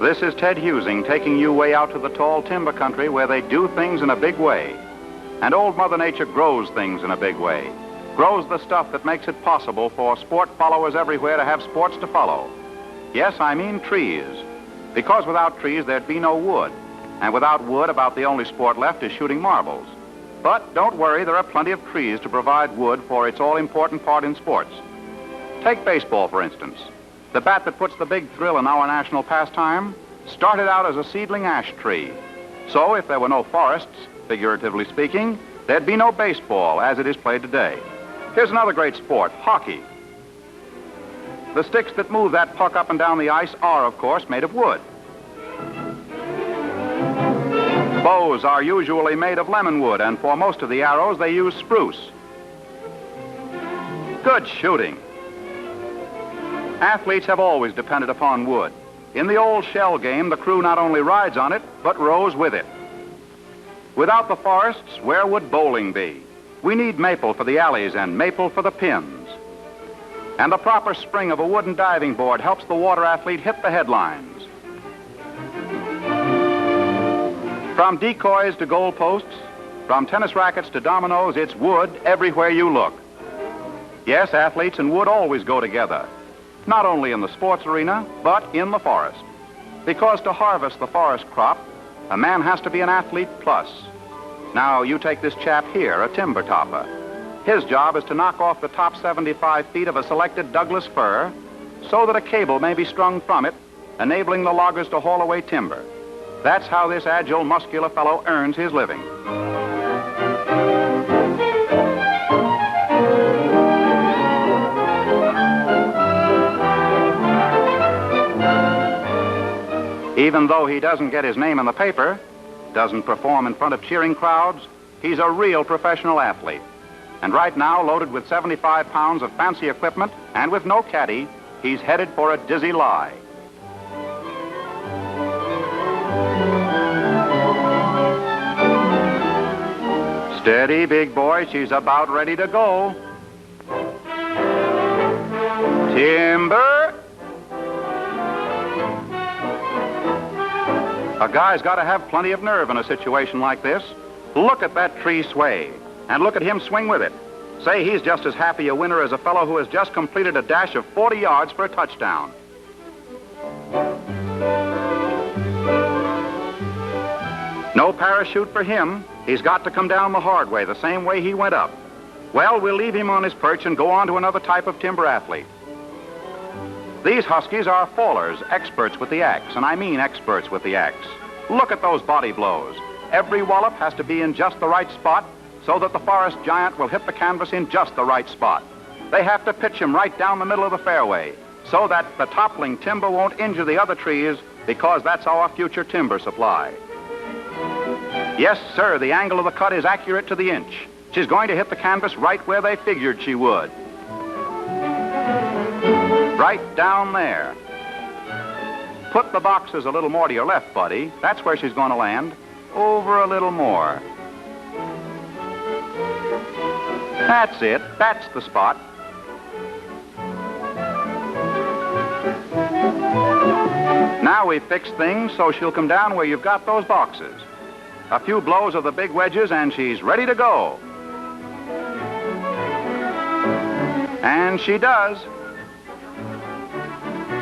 This is Ted Husing taking you way out to the tall timber country where they do things in a big way. And old Mother Nature grows things in a big way. Grows the stuff that makes it possible for sport followers everywhere to have sports to follow. Yes, I mean trees. Because without trees, there'd be no wood. And without wood, about the only sport left is shooting marbles. But don't worry, there are plenty of trees to provide wood for its all-important part in sports. Take baseball, for instance. The bat that puts the big thrill in our national pastime started out as a seedling ash tree. So if there were no forests, figuratively speaking, there'd be no baseball as it is played today. Here's another great sport, hockey. The sticks that move that puck up and down the ice are, of course, made of wood. Bows are usually made of lemon wood, and for most of the arrows, they use spruce. Good shooting. Athletes have always depended upon wood. In the old shell game, the crew not only rides on it, but rows with it. Without the forests, where would bowling be? We need maple for the alleys and maple for the pins. And the proper spring of a wooden diving board helps the water athlete hit the headlines. From decoys to goalposts, from tennis rackets to dominoes, it's wood everywhere you look. Yes, athletes and wood always go together. Not only in the sports arena, but in the forest. Because to harvest the forest crop, a man has to be an athlete plus. Now, you take this chap here, a timber topper. His job is to knock off the top 75 feet of a selected Douglas fir so that a cable may be strung from it, enabling the loggers to haul away timber. That's how this agile, muscular fellow earns his living. Even though he doesn't get his name in the paper, doesn't perform in front of cheering crowds, he's a real professional athlete. And right now, loaded with 75 pounds of fancy equipment and with no caddy, he's headed for a dizzy lie. Steady, big boy, she's about ready to go. Timber! A guy's got to have plenty of nerve in a situation like this. Look at that tree sway, and look at him swing with it. Say, he's just as happy a winner as a fellow who has just completed a dash of 40 yards for a touchdown. No parachute for him. He's got to come down the hard way, the same way he went up. Well, we'll leave him on his perch and go on to another type of timber athlete. These huskies are fallers, experts with the axe, and I mean experts with the axe. Look at those body blows. Every wallop has to be in just the right spot so that the forest giant will hit the canvas in just the right spot. They have to pitch him right down the middle of the fairway so that the toppling timber won't injure the other trees, because that's our future timber supply. Yes, sir, the angle of the cut is accurate to the inch. She's going to hit the canvas right where they figured she would. Right down there. Put the boxes a little more to your left, buddy. That's where she's going to land. Over a little more. That's it. That's the spot. Now we've fixed things so she'll come down where you've got those boxes. A few blows of the big wedges and she's ready to go. And she does.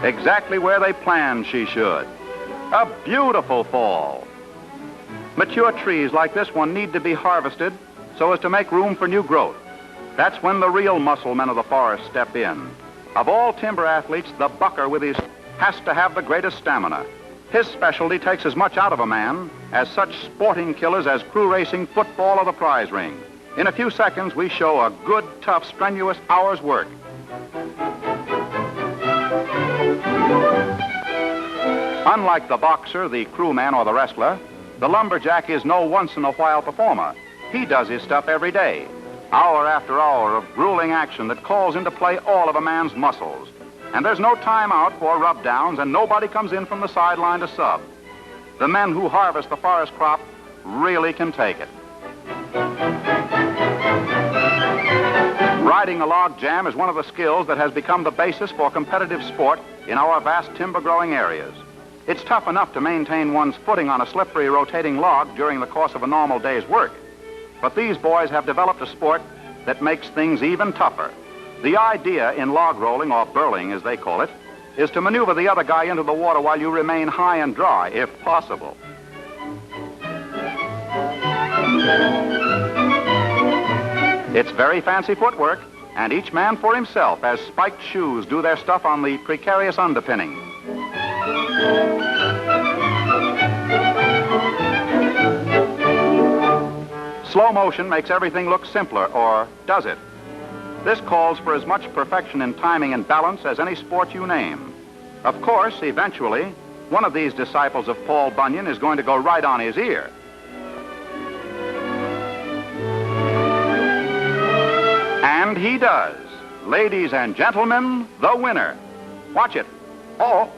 Exactly where they planned she should. A beautiful fall. Mature trees like this one need to be harvested so as to make room for new growth. That's when the real muscle men of the forest step in. Of all timber athletes, the bucker with his has to have the greatest stamina. His specialty takes as much out of a man as such sporting killers as crew racing, football, or the prize ring. In a few seconds, we show a good, tough, strenuous hour's work. Unlike the boxer, the crewman, or the wrestler, the lumberjack is no once-in-a-while performer. He does his stuff every day, hour after hour of grueling action that calls into play all of a man's muscles. And there's no time out for rub-downs, and nobody comes in from the sideline to sub. The men who harvest the forest crop really can take it. Riding a log jam is one of the skills that has become the basis for competitive sport in our vast timber-growing areas. It's tough enough to maintain one's footing on a slippery rotating log during the course of a normal day's work. But these boys have developed a sport that makes things even tougher. The idea in log rolling, or burling as they call it, is to maneuver the other guy into the water while you remain high and dry, if possible. It's very fancy footwork, and each man for himself, as spiked shoes do their stuff on the precarious underpinning. Slow motion makes everything look simpler, or does it? This calls for as much perfection in timing and balance as any sport you name. Of course, eventually, one of these disciples of Paul Bunyan is going to go right on his ear. And he does. Ladies and gentlemen, the winner. Watch it. Oh,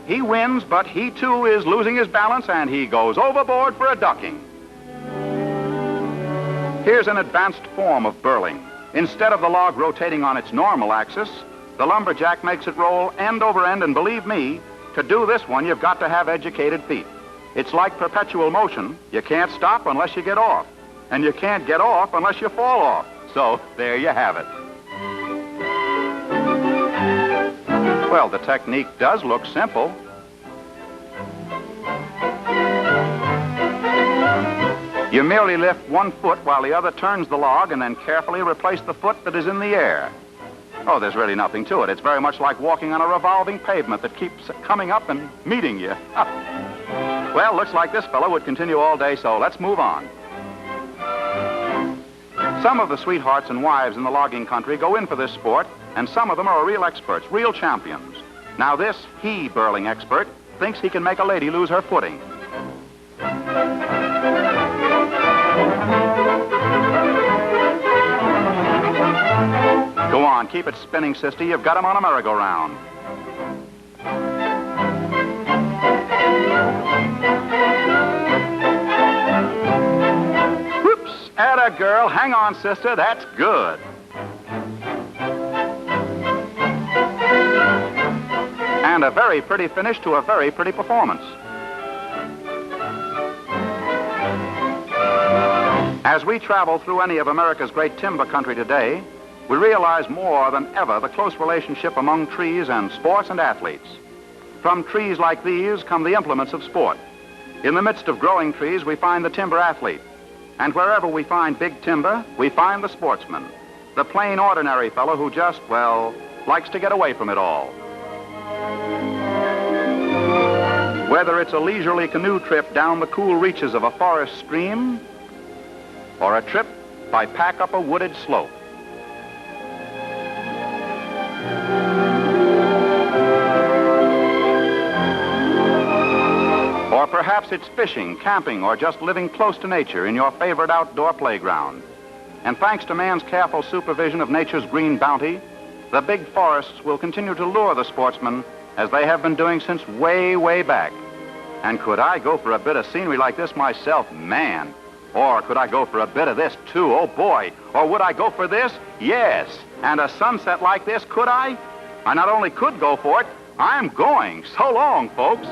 he wins, but he too is losing his balance, and he goes overboard for a ducking. Here's an advanced form of burling. Instead of the log rotating on its normal axis, the lumberjack makes it roll end over end, and believe me, to do this one, you've got to have educated feet. It's like perpetual motion. You can't stop unless you get off, and you can't get off unless you fall off. So there you have it. Well, the technique does look simple. You merely lift one foot while the other turns the log, and then carefully replace the foot that is in the air. Oh, there's really nothing to it. It's very much like walking on a revolving pavement that keeps coming up and meeting you. Well, looks like this fellow would continue all day, so let's move on. Some of the sweethearts and wives in the logging country go in for this sport, and some of them are real experts, real champions. Now this he-burling expert thinks he can make a lady lose her footing. Go on, keep it spinning, sister. You've got him on a merry-go-round. Whoops, atta girl. Hang on, sister. That's good. And a very pretty finish to a very pretty performance. As we travel through any of America's great timber country today, we realize more than ever the close relationship among trees and sports and athletes. From trees like these come the implements of sport. In the midst of growing trees, we find the timber athlete. And wherever we find big timber, we find the sportsman. The plain, ordinary fellow who just, well, likes to get away from it all. Whether it's a leisurely canoe trip down the cool reaches of a forest stream, or a trip by pack up a wooded slope. Or perhaps it's fishing, camping, or just living close to nature in your favorite outdoor playground. And thanks to man's careful supervision of nature's green bounty, the big forests will continue to lure the sportsman as they have been doing since way, way back. And could I go for a bit of scenery like this myself? Man. Or could I go for a bit of this, too? Oh, boy. Or would I go for this? Yes. And a sunset like this, could I? I not only could go for it, I'm going. So long, folks.